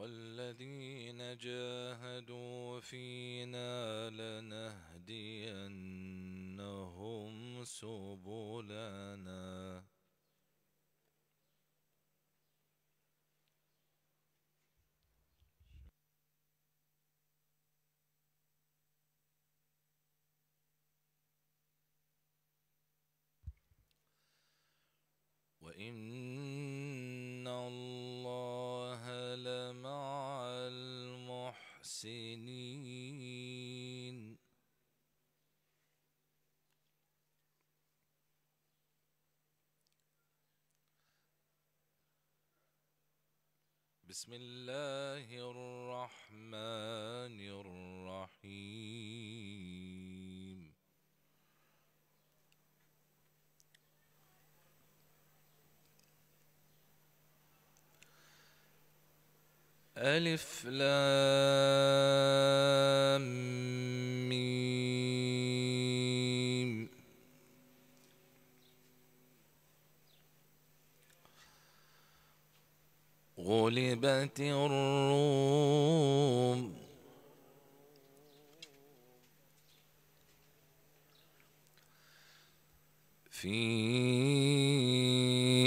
والذين جاهدوا فينا لنهدينهم سبلنا وإن الله لمع المحسنين. بسم الله الرحمن الرحيم. ألف لام ميم. غلبت الروم في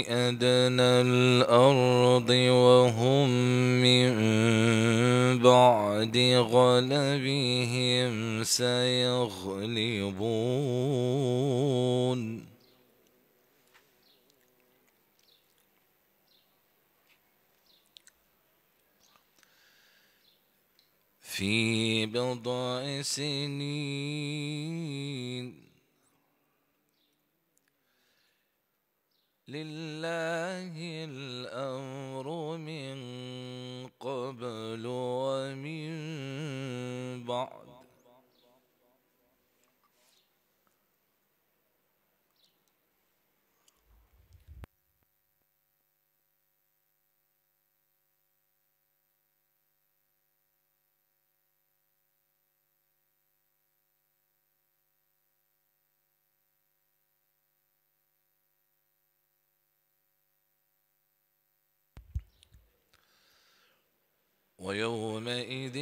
أدنى الأرض وهم من بعد غلبهم سيغلبون. في بضع سنين لله الأمر من قبل ومن بعد ويومئذ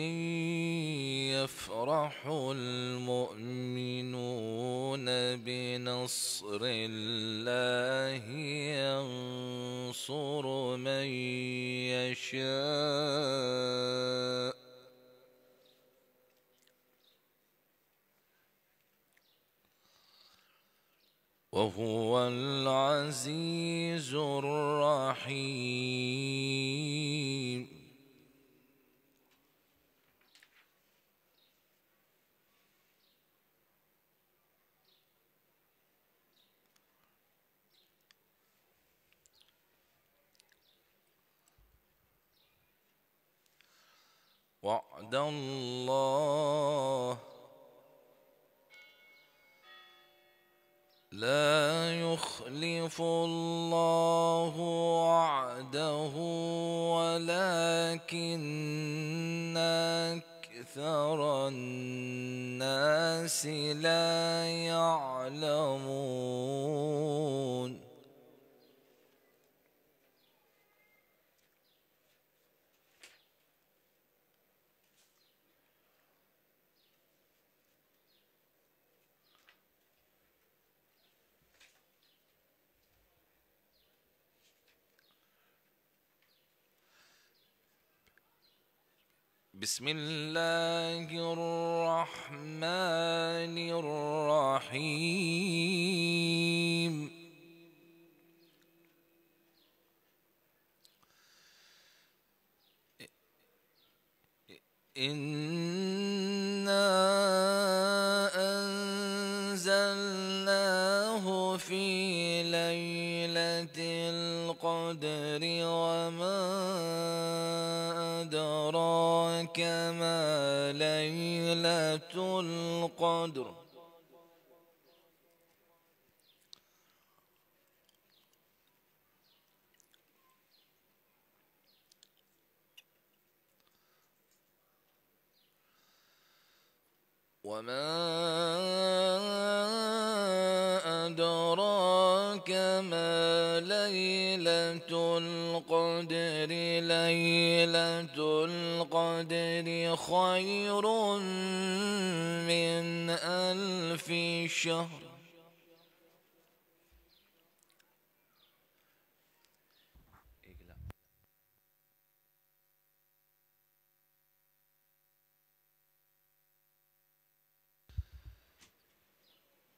يفرح المؤمنون بنصر الله ينصر من يشاء وهو العزيز الرحيم. وعد الله لا يخلف الله وعده ولكن أكثر الناس لا يعلمون. بسم الله الرحمن الرحيم. إنا أنزلناه في ليلة القدر وما أدراك ما ليلة القدر. وما أدراك ما ليلة القدر القدر ليلة القدر خير من 1000 شهر.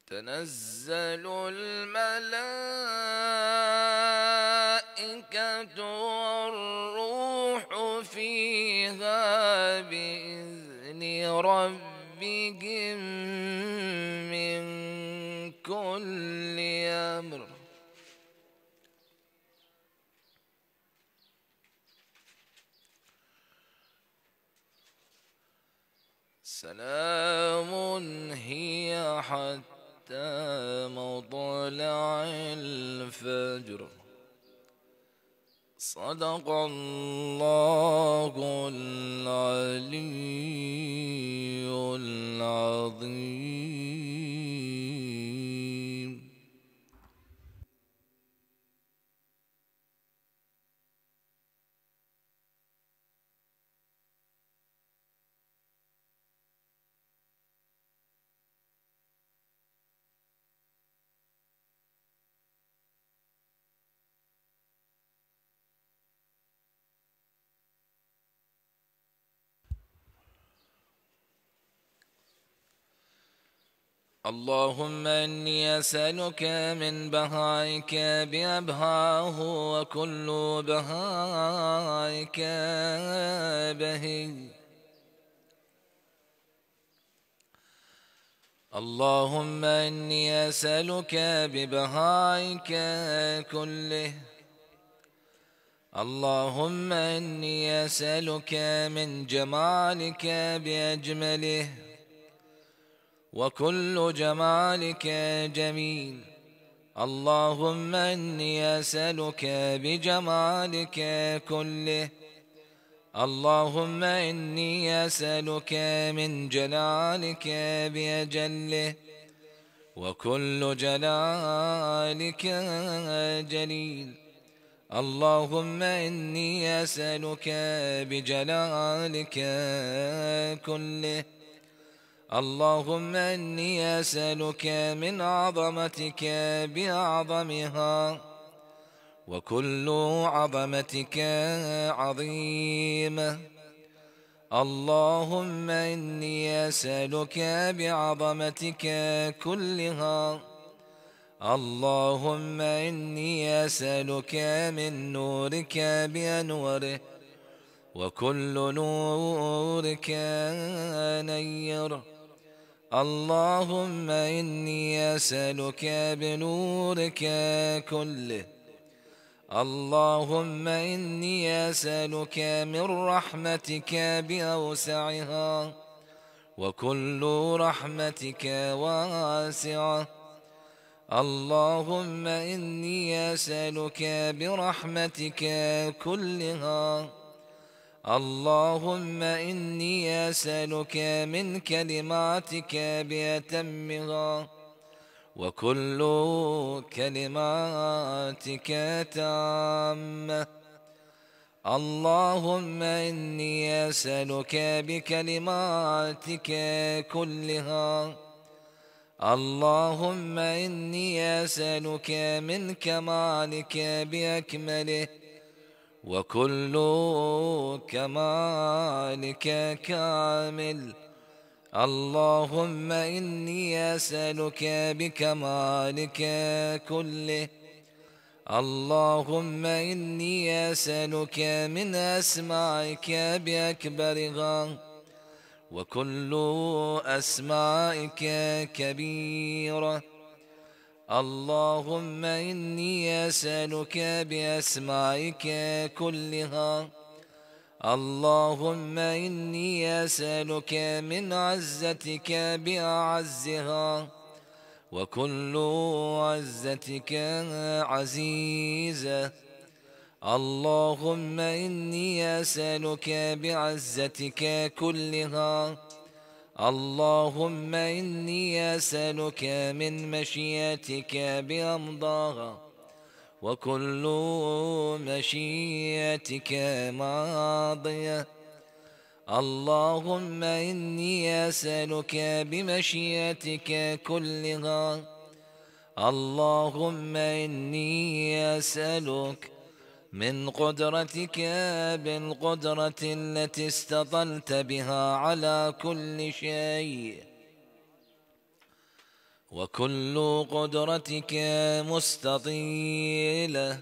تنزل الملائكة والروح فيها بإذن ربهم من كل أمر. سلام هي حتى مطلع الفجر. صدق الله العلي العظيم. اللهم إني أسألك من بهائك بأبهاه وكل بهائك بهي. اللهم إني أسألك ببهائك كله. اللهم إني أسألك من جمالك بأجمله وكل جمالك جميل. اللهم إني أسألك بجمالك كله. اللهم إني أسألك من جلالك بأجله وكل جلالك جليل. اللهم إني أسألك بجلالك كله. اللهم إني أسألك من عظمتك بأعظمها وكل عظمتك عظيمة. اللهم إني أسألك بعظمتك كلها. اللهم إني أسألك من نورك بأنوره وكل نورك نير. اللهم إني أسألك بنورك كله. اللهم إني أسألك من رحمتك بأوسعها وكل رحمتك واسعة. اللهم إني أسألك برحمتك كلها. اللهم إني أسألك من كلماتك بأتمها وكل كلماتك تامة. اللهم إني أسألك بكلماتك كلها. اللهم إني أسألك من كمالك بأكمله وكل كمالك كامل. اللهم إني أسألك بكمالك كله. اللهم إني أسألك من أسمائك بأكبرها وكل أسمائك كبيرة. اللهم إني أسألك بأسمائك كلها. اللهم إني أسألك من عزتك بأعزها وكل عزتك عزيزة. اللهم إني أسألك بعزتك كلها. اللهم إني أسألك من مشيئتك بأمضاها وكل مشيئتك ماضية. اللهم إني أسألك بمشيئتك كلها. اللهم إني أسألك من قدرتك بالقدرة التي استطلت بها على كل شيء، وكل قدرتك مستطيلة.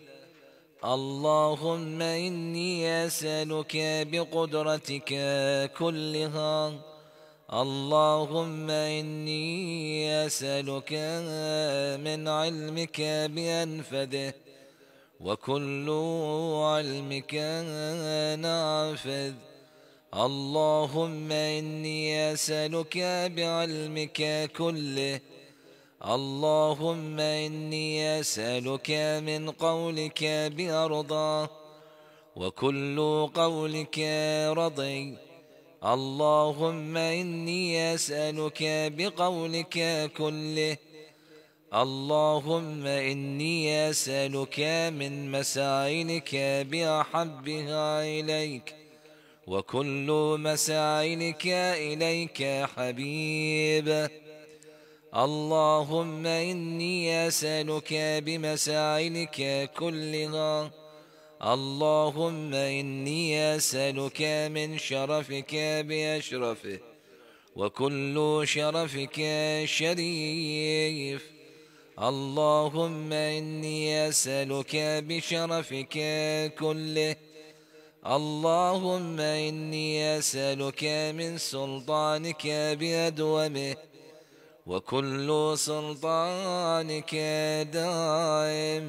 اللهم إني أسألك بقدرتك كلها. اللهم إني أسألك من علمك بأنفذه، وكل علمك نافذ. اللهم إني أسألك بعلمك كله. اللهم إني أسألك من قولك بأرضاه، وكل قولك رضي. اللهم إني أسألك بقولك كله. اللهم إني أسألك من مسائلك بأحبها إليك، وكل مسائلك إليك حبيب. اللهم إني أسألك بمسائلك كلها. اللهم إني أسألك من شرفك بأشرفه، وكل شرفك شريف. اللهم إني أسألك بشرفك كله. اللهم إني أسألك من سلطانك بأدومه، وكل سلطانك دائم.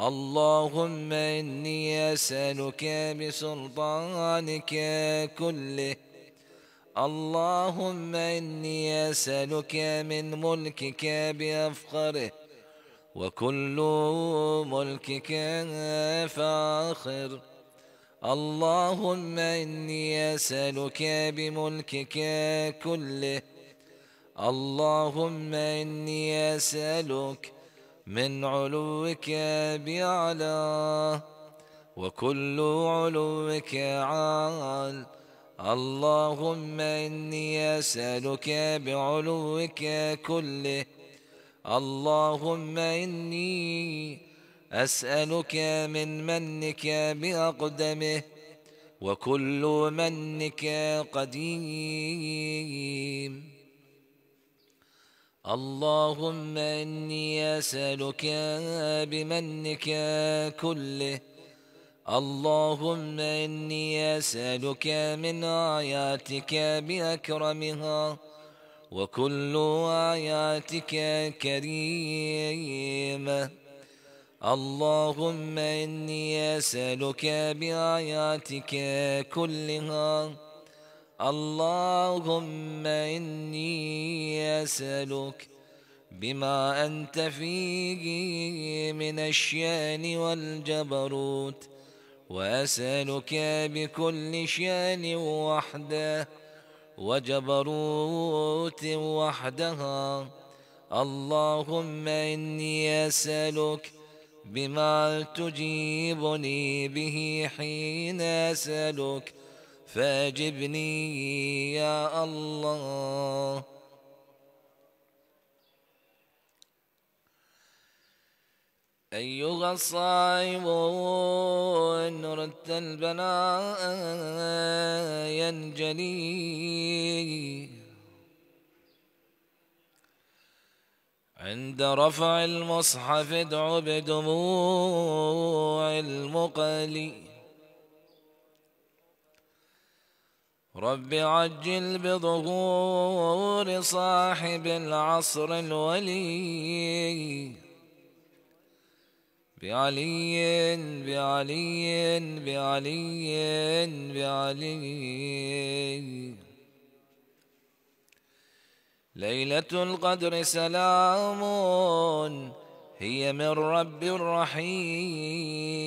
اللهم إني أسألك بسلطانك كله. اللهم إني أسألك من ملكك بأفخره، وكل ملكك فاخر. اللهم إني أسألك بملكك كله. اللهم إني أسألك من علوك بأعلاه، وكل علوك عال. اللهم إني أسألك بعلوك كله. اللهم إني أسألك من منك بأقدمه، وكل منك قديم. اللهم إني أسألك بمنك كله. اللهم إني أسألك من آياتك بأكرمها، وكل آياتك كريمة. اللهم إني أسألك بآياتك كلها. اللهم إني أسألك بما أنت فيه من الشأن والجبروت، وأسألك بكل شأن وحده وجبروت وحدها. اللهم إني أسألك بما تجيبني به حين أسألك، فأجبني يا الله. أيها الصائم إن ردت البلاء ينجلي عند رفع المصحف ادع بدموع المقلي. رب عجل بظهور صاحب العصر الولي، بعلي بعلي بعلي بعلي. ليلة القدر سلام هي من رب رحيم،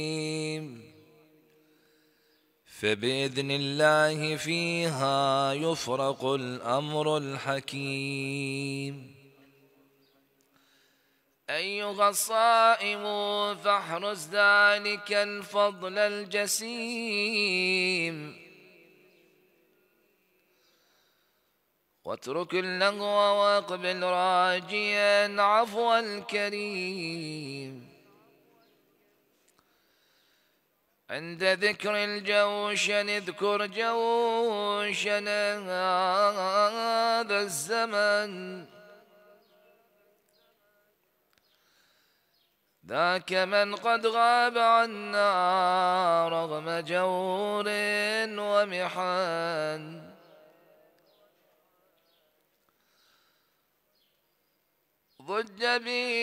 فبإذن الله فيها يفرق الأمر الحكيم. أيها الصائم فاحرز ذلك الفضل الجسيم، واترك اللغو واقبل راجيا عفو الكريم. عند ذكر الجوشن اذكر جوشن هذا الزمن، ذاك من قد غاب عنا رغم جور ومحن. ضج بي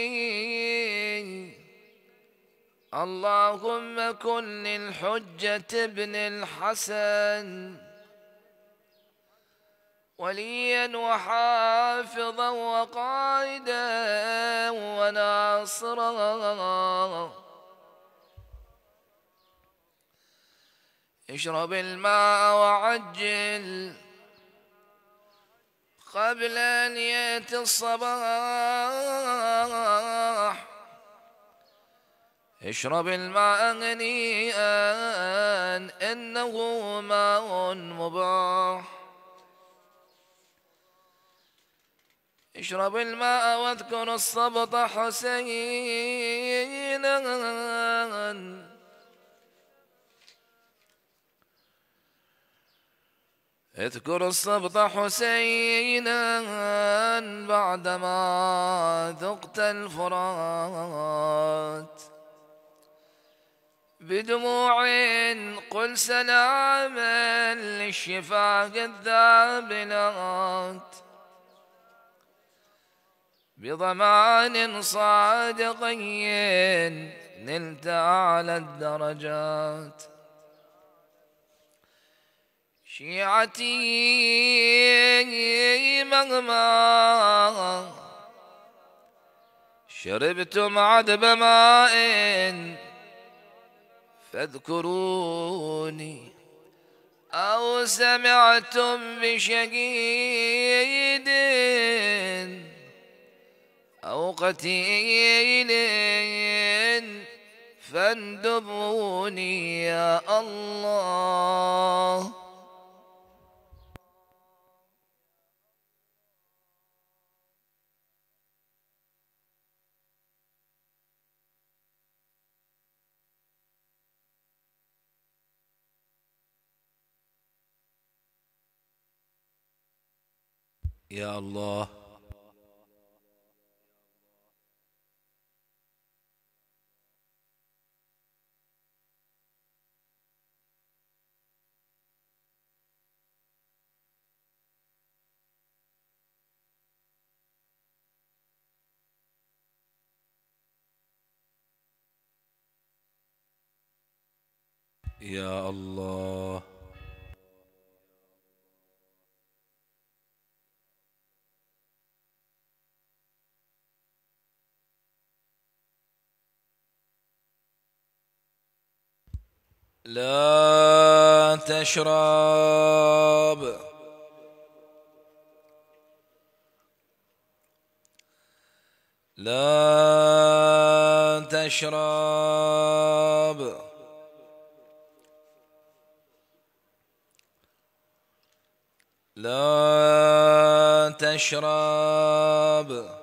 اللهم كن للحجة ابن الحسن وليا وحافظا وقائدا وناصرا. اشرب الماء وعجل قبل أن يأتي الصباح، اشرب الماء هنيئا إنه ماء مباح. اشرب الماء واذكر الصبط حسينا، اذكر الصبط حسينا بعدما ذقت الفرات. بدموع قل سلاما للشفاه الذابلات، بضمان صادقي نلت أعلى الدرجات. شيعتي مهما شربتم عذب ماء فاذكروني، أو سمعتم بشهيد أو قتيل فاندبوني يا الله. يا الله. يا الله. لا تشرب لا تشرب لا تشرب.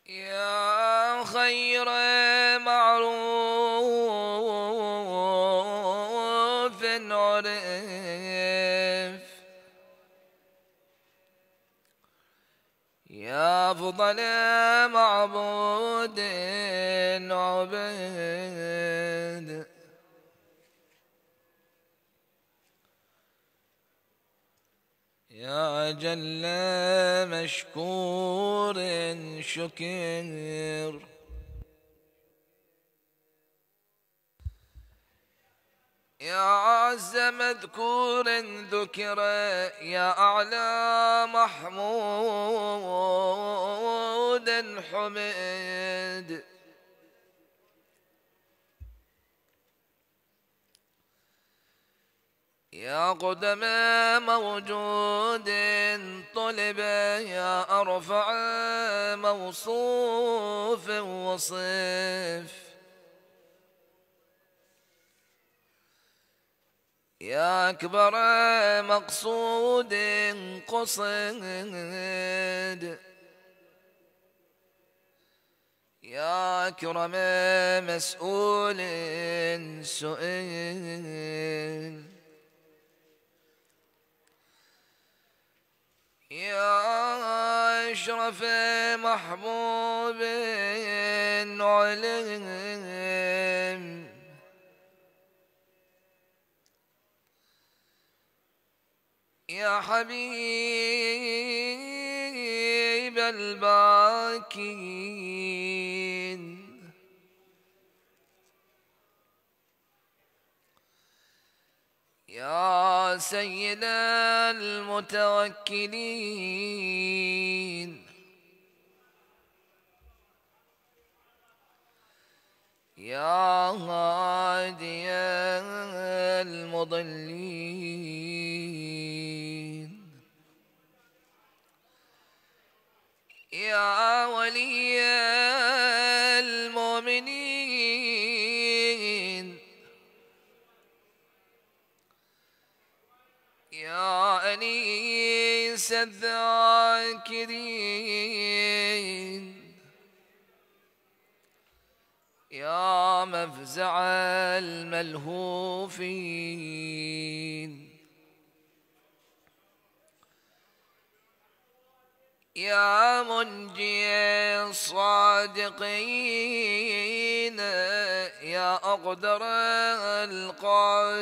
يا خير معروف عرف، يا أفضل معبود عبد، يا جل مشكور شكر، يا عز مذكور ذكر، يا أعلى محمود حمد، يا قدم موجود طلب، يا أرفع موصوف وصف، يا أكبر مقصود قصد، يا أكرم مسؤول سئل، يا أشرف محبوب علم، يا حبيب الباكين، يا سيد المتوكلين، يا هادي المضلين، يا ولي المؤمنين، يا أنيس الذاكرين، يا مفزع الملهوفين، يا منجي الصادقين، يا أقدر القادرين،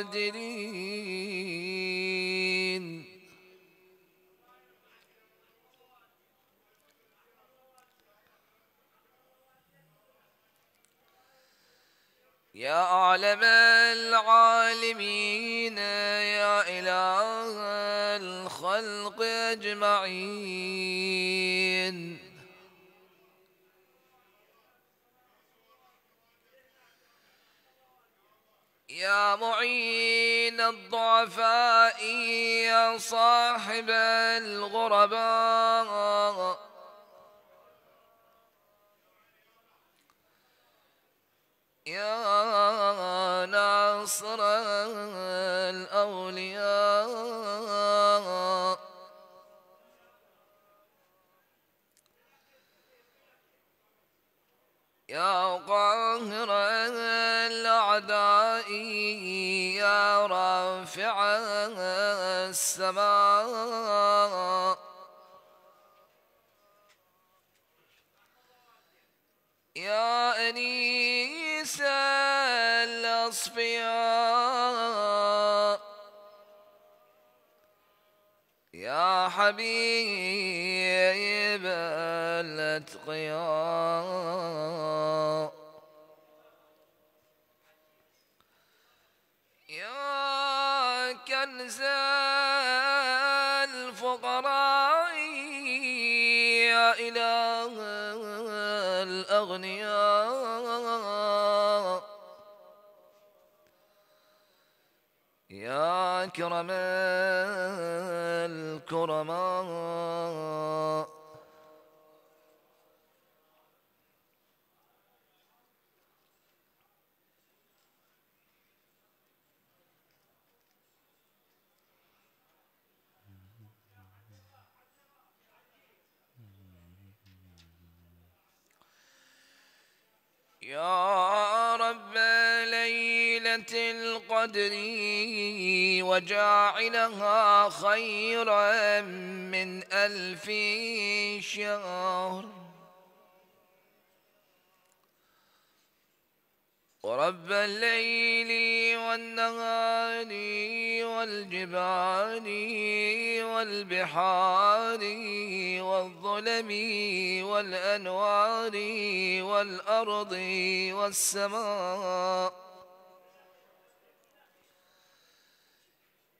يا أعلم العالمين، يا إله الخلق أجمعين، يا معين الضعفاء، يا صاحب الغرباء، يا ناصر الأولياء، يا قاهر الأعداء، يا رافع السماء، يا أنيس الأصفياء، يا حبيب الأتقياء، يا كنز الفقراء، يا إله الأغنياء، يا أكرم الكرماء، يا رب ليلة القدر وجاعلها خيرا من 1000 شهر، ورب الليل والنهار والجبال والبحار والظلم والأنوار والأرض والسماء.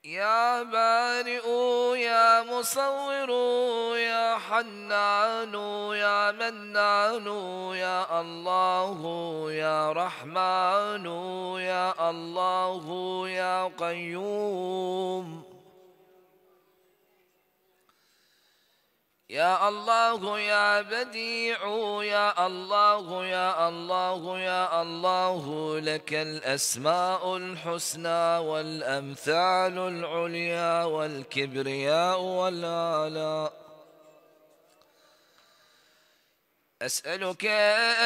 يا بارئ يا مصور يا حنان يا منان يا الله يا رحمن يا الله يا قيوم. يا الله يا بديع يا الله يا الله يا الله لك الأسماء الحسنى والأمثال العليا والكبرياء والآلاء. أسألك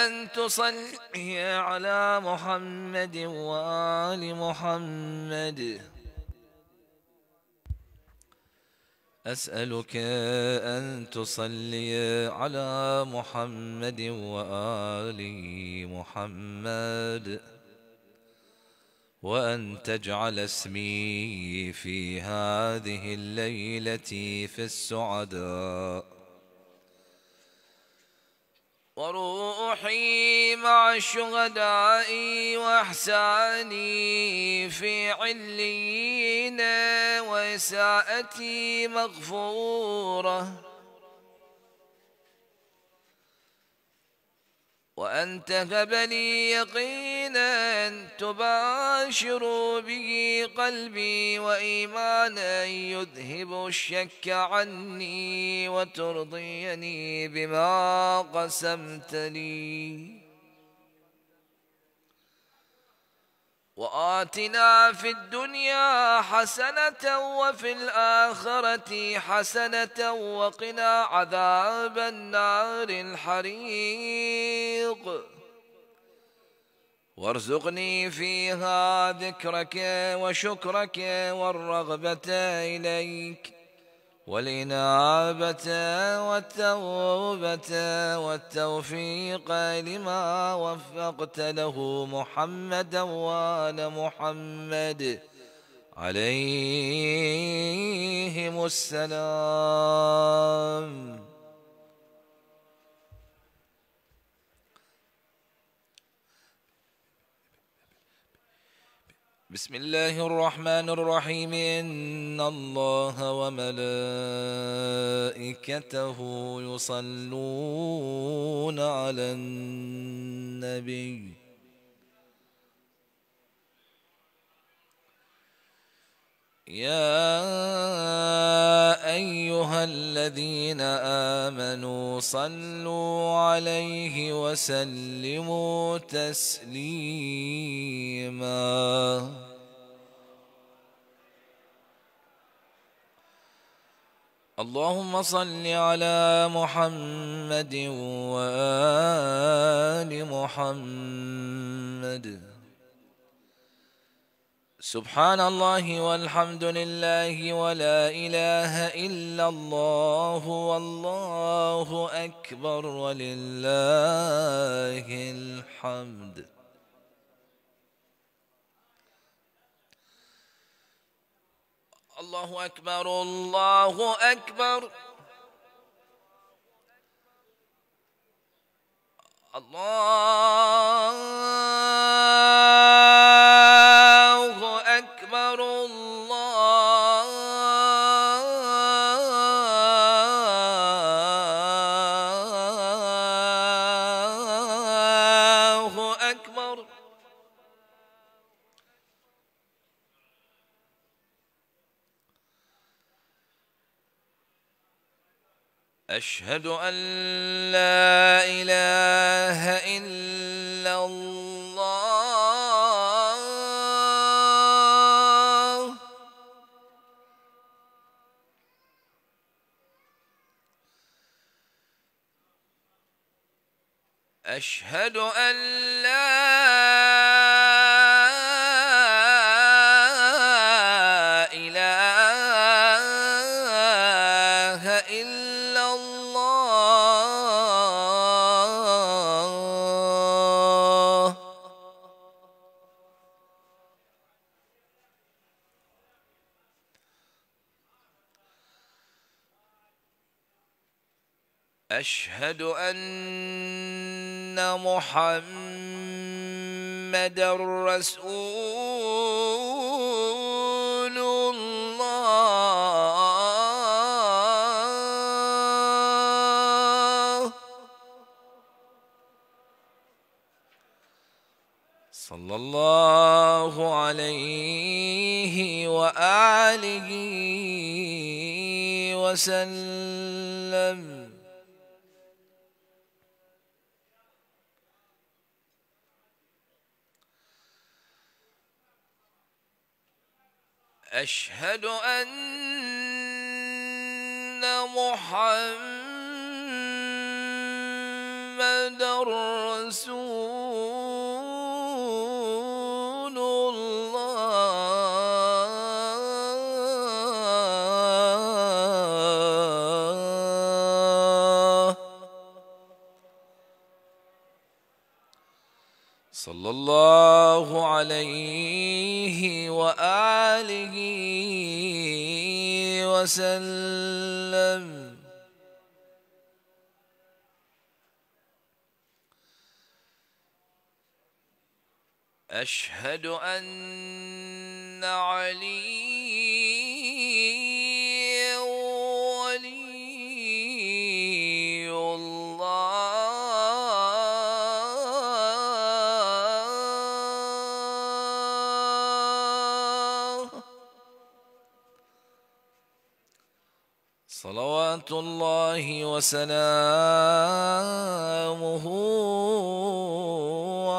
أن تصلي على محمد وآل محمد. أسألك أن تصلي على محمد وآل محمد، وأن تجعل اسمي في هذه الليلة في السعداء، وروحي مع الشهداء وإحساني في عليين وإساءتي مغفورة، وأن تهب لي يقينا تباشر به قلبي وإيمانا يذهب الشك عني وترضيني بما قسمت لي. وآتنا في الدنيا حسنة وفي الآخرة حسنة وقنا عذاب النار الحريق، وارزقني فيها ذكرك وشكرك والرغبة إليك والإنابة والتوبة والتوفيق لما وفقت له محمدا وآل محمد عليهم السلام. بسم الله الرحمن الرحيم. إن الله وملائكته يصلون على النبي يا أيها الذين آمنوا صلوا عليه وسلموا تسليما. اللهم صل على محمد وآل محمد. سبحان الله والحمد لله ولا إله إلا الله والله أكبر ولله الحمد. الله أكبر الله أكبر. الله أكبر الله أكبر. أشهد أن لا إله إلا الله. أشهد أن لا إله إلا الله. أشهد أن محمد رسول الله صلى الله عليه وآله وسلم. أشهد أن محمد رسول الله صلى الله عليه وآله وسلم. أشهد أن علي ولي الله صلوات الله وسلامه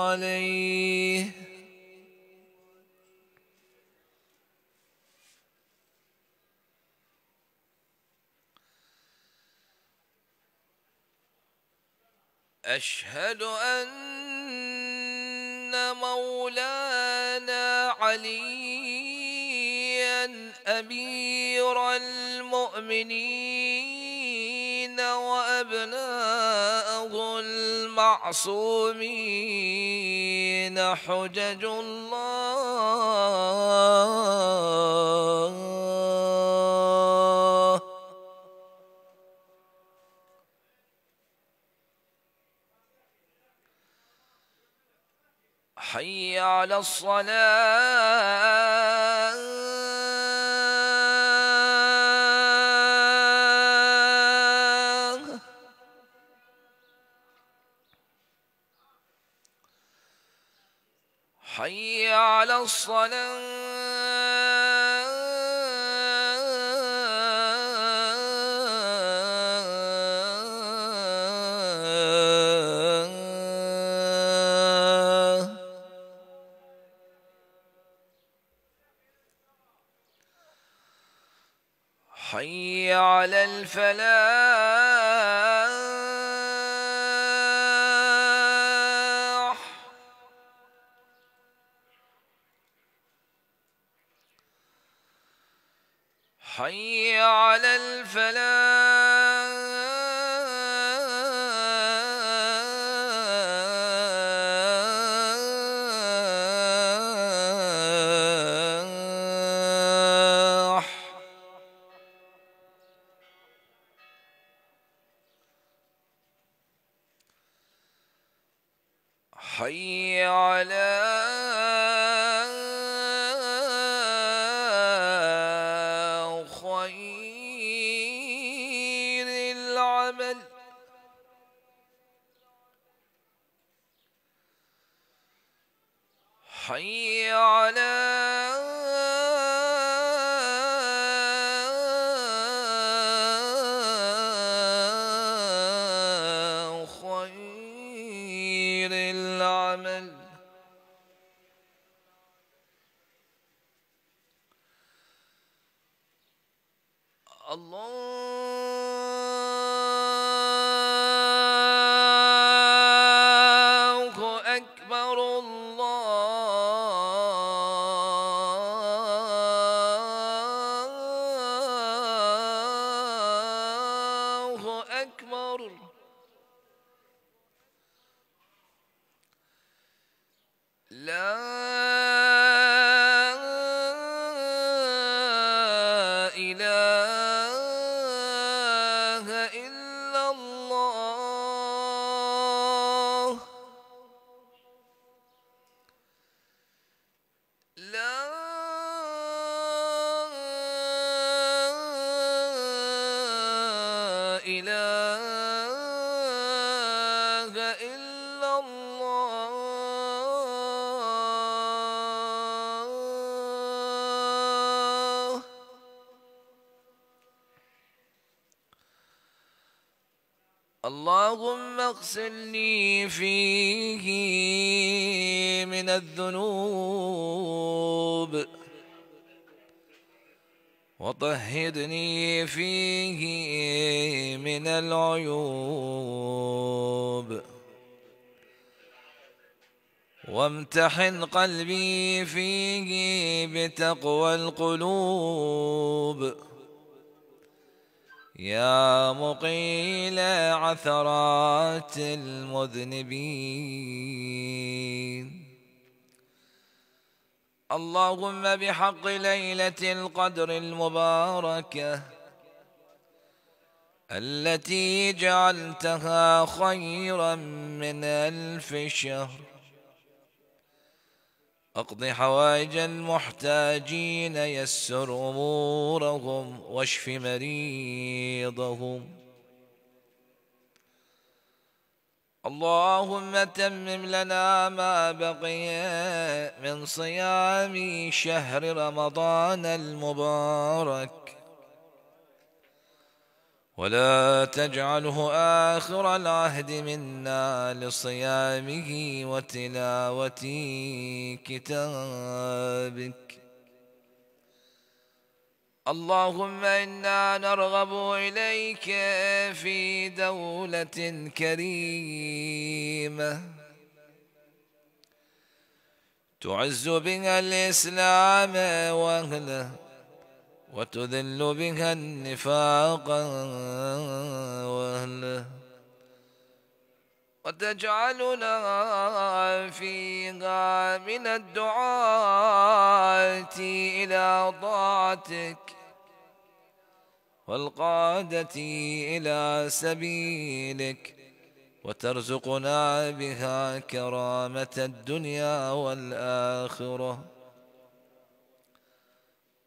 عليه. أشهد أن مولانا عليا أمير المؤمنين وأبناءه المعصومين حجج الله حي على الصلاة حي على الصلاة. حي على الفلاح. حي على الفلاح. حي على خير العمل. حي على خير العمل. الله أكبر الله أكبر. لا إله إلا الله. إله إلا الله. اللهم اغسلني فيه من الذنوب وطهرني فيه من العيوب وامتحن قلبي فيه بتقوى القلوب يا مقيل عثرات المذنبين. اللهم بحق ليلة القدر المباركة التي جعلتها خيرا من 1000 شهر اقض حوائج المحتاجين، يسر أمورهم واشف مريضهم. اللهم تمم لنا ما بقي من صيام شهر رمضان المبارك ولا تجعله آخر العهد منا لصيامه وتلاوة كتابك. اللهم إنا نرغب إليك في دولة كريمة تعز بها الإسلام وأهله وتذل بها النفاق وأهله وتجعلنا فيها من الدعاة إلى طاعتك والقادة إلى سبيلك وترزقنا بها كرامة الدنيا والآخرة.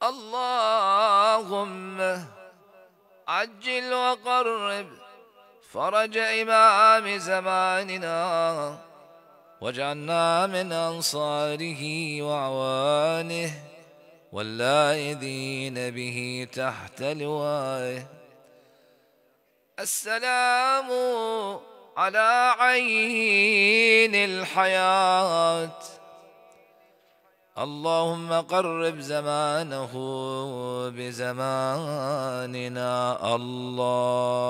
اللهم عجل وقرب فرج إمام زماننا واجعلنا من أنصاره وأعوانه واللاذين به تحت لوائه. السلام على عين الحياة. اللهم قرب زمانه بزماننا.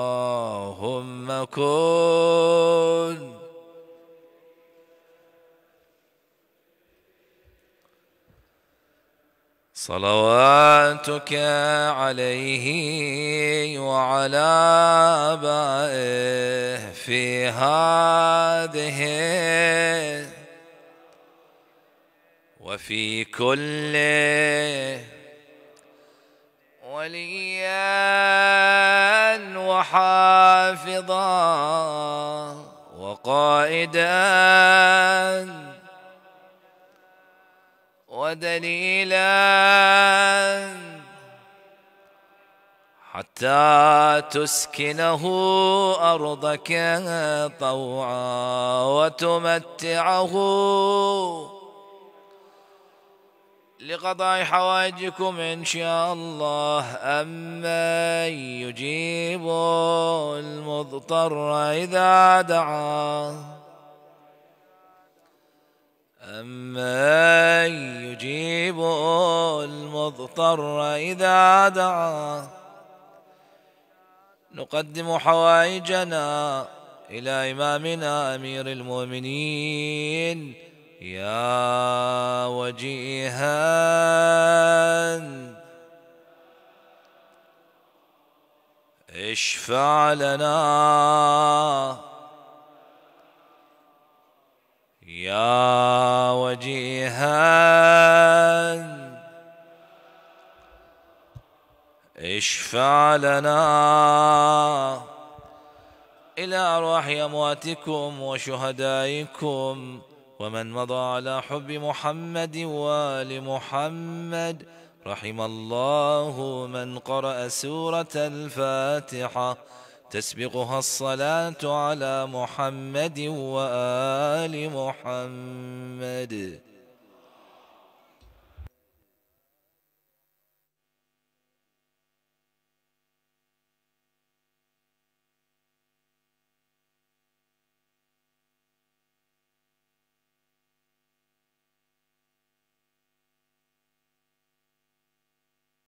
اللهم كن صلواتك عليه وعلى آبائه في هذه وفي كل وليا وحافظا وقائدا ودليلا حتى تسكنه أرضك طوعا وتمتعه لقضاء حوائجكم إن شاء الله. أمن يجيب المضطر إذا دعاه أمن يجيب المضطر إذا دعاه. نقدم حوائجنا إلى إمامنا أمير المؤمنين يا وجيها اشفع لنا يا وجيها اشفع لنا إلى أرواح أمواتكم وشهدائكم ومن مضى على حب محمد وآل محمد. رحم الله من قرأ سورة الفاتحة تسبقها الصلاة على محمد وآل محمد.